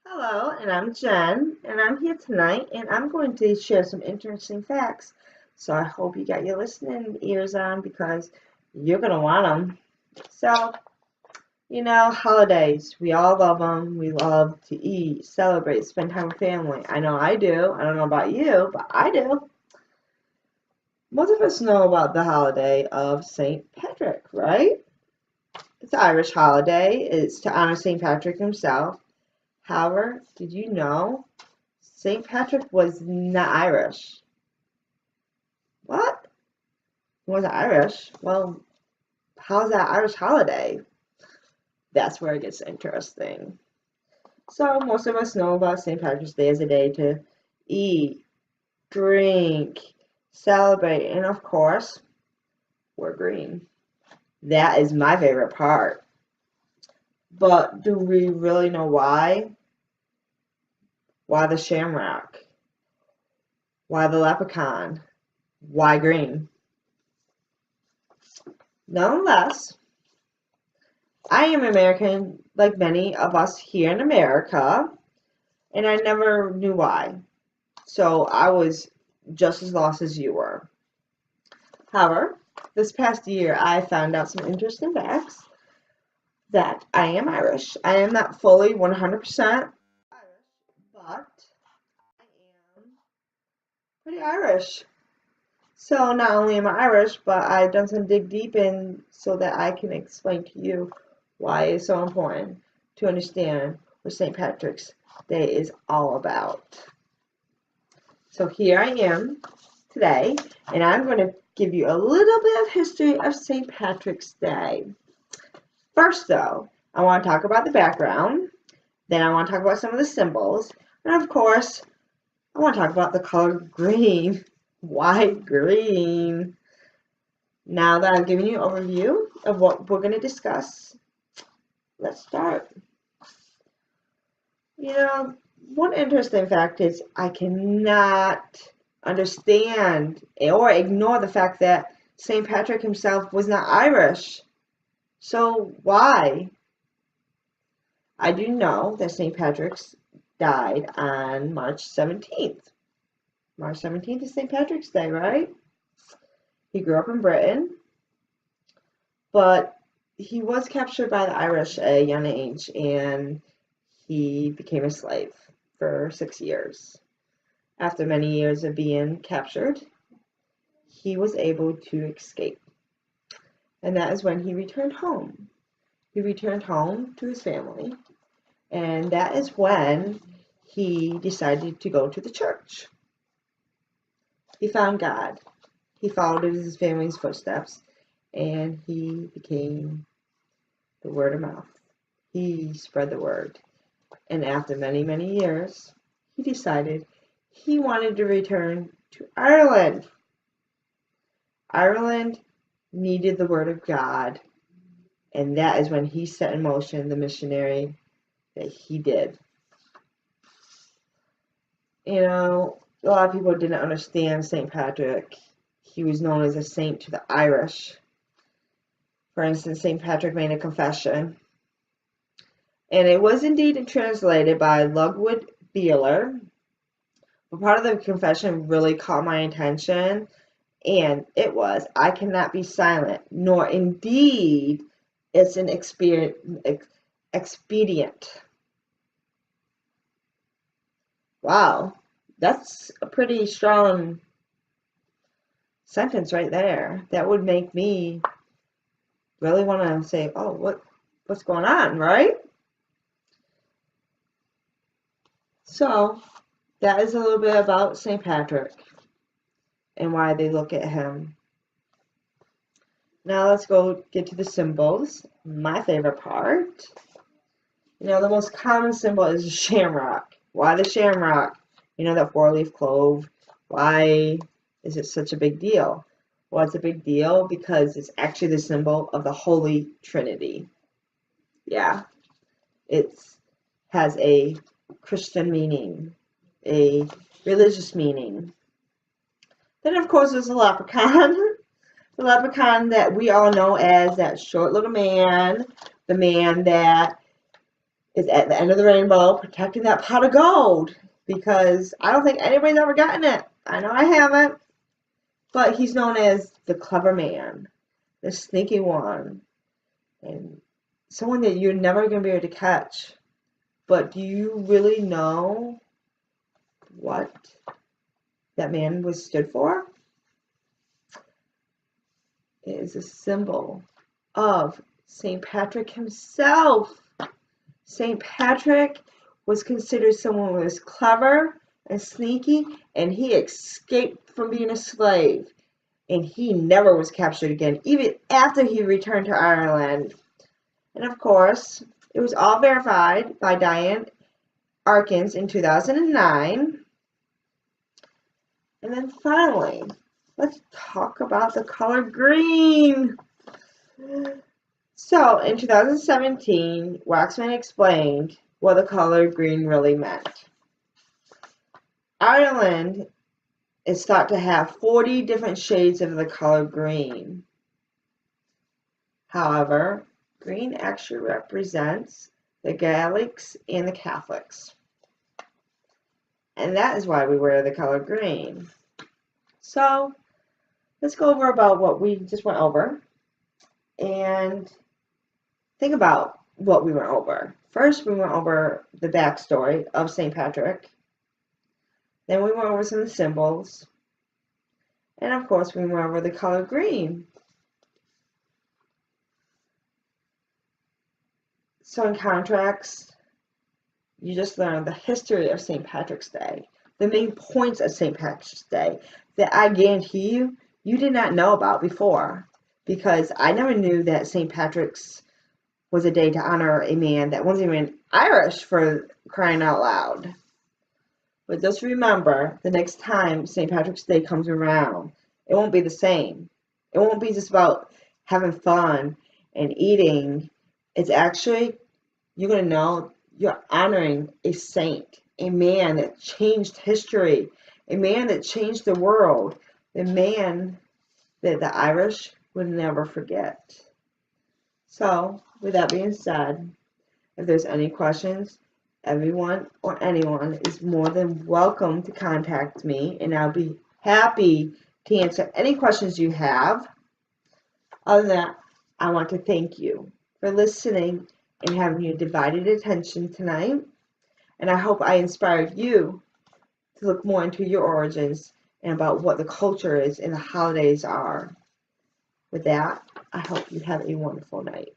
Hello, and I'm Jen, and I'm here tonight, and I'm going to share some interesting facts. So I hope you got your listening ears on because you're going to want them. So, holidays, we all love them. We love to eat, celebrate, spend time with family. I know I do. I don't know about you, but I do. Most of us know about the holiday of St. Patrick, right? It's an Irish holiday. It's to honor St. Patrick himself. However, did you know St. Patrick was not Irish? What? He wasn't Irish? Well, how's that Irish holiday? That's where it gets interesting. So, most of us know about St. Patrick's Day as a day to eat, drink, celebrate, and of course, wear green. That is my favorite part. But do we really know why? Why the shamrock? Why the leprechaun? Why green? Nonetheless, I am American, like many of us here in America, and I never knew why. So I was just as lost as you were. However, this past year I found out some interesting facts that I am Irish. I am not fully 100% Irish, but I am pretty Irish. So not only am I Irish, but I've done some dig deep in so that I can explain to you why it's so important to understand what St. Patrick's Day is all about. So here I am today, and I'm going to give you a little bit of history of St. Patrick's Day. First, though, I want to talk about the background. Then I want to talk about some of the symbols. And of course, I want to talk about the color green. Why green? Now that I've given you an overview of what we're going to discuss, let's start. One interesting fact is I cannot understand or ignore the fact that St. Patrick himself was not Irish. So why? I do know that St. Patrick's died on March 17th. March 17th is St. Patrick's Day, right? He grew up in Britain, but he was captured by the Irish at a young age, and he became a slave for 6 years. After many years of being captured, he was able to escape. And that is when he returned home. He returned home to his family, and that is when he decided to go to the church. He found God. He followed his family's footsteps, and he became the word of mouth. He spread the word. And after many, many years, he decided he wanted to return to Ireland. Ireland needed the word of God, and that is when he set in motion the missionary that he did. A lot of people didn't understand St. Patrick. He was known as a saint to the Irish. For instance, St. Patrick made a confession, and it was indeed translated by Ludwig Beeler. But part of the confession really caught my attention, and it was, I cannot be silent, nor indeed it's an expedient. Wow, that's a pretty strong sentence right there. That would make me really want to say, oh, what's going on, right? So that is a little bit about St. Patrick and why they look at him. Now let's go get to the symbols. My favorite part. The most common symbol is a shamrock. Why the shamrock? That four-leaf clove. Why is it such a big deal? Well, it's a big deal because it's actually the symbol of the Holy Trinity. Yeah, it has a Christian meaning, a religious meaning. Then, of course, there's the leprechaun. The leprechaun that we all know as that short little man, the man that is at the end of the rainbow protecting that pot of gold, because I don't think anybody's ever gotten it. I know I haven't. But he's known as the clever man, the sneaky one, and someone that you're never going to be able to catch. But do you really know what that man was stood for? It is a symbol of St. Patrick himself. St. Patrick was considered someone who was clever and sneaky, and he escaped from being a slave. And he never was captured again, even after he returned to Ireland. And of course, it was all verified by Diane Arkins in 2009. And then finally, let's talk about the color green. So, in 2017, Waxman explained what the color green really meant. Ireland is thought to have 40 different shades of the color green. However, green actually represents the Gaelics and the Catholics. And that is why we wear the color green. So, let's go over about what we just went over and think about what we went over. First, we went over the backstory of St. Patrick. Then we went over some of the symbols. And of course, we went over the color green. So in contrast, you just learned the history of St. Patrick's Day, the main points of St. Patrick's Day that I guarantee you did not know about before, because I never knew that St. Patrick's was a day to honor a man that wasn't even Irish, for crying out loud. But just remember, the next time St. Patrick's Day comes around, it won't be the same. It won't be just about having fun and eating. It's actually, you're going to know you're honoring a saint, a man that changed history, a man that changed the world, a man that the Irish would never forget. So, with that being said, if there's any questions, everyone or anyone is more than welcome to contact me, and I'll be happy to answer any questions you have. Other than that, I want to thank you for listening and having your divided attention tonight. And I hope I inspired you to look more into your origins and about what the culture is and the holidays are. With that, I hope you have a wonderful night.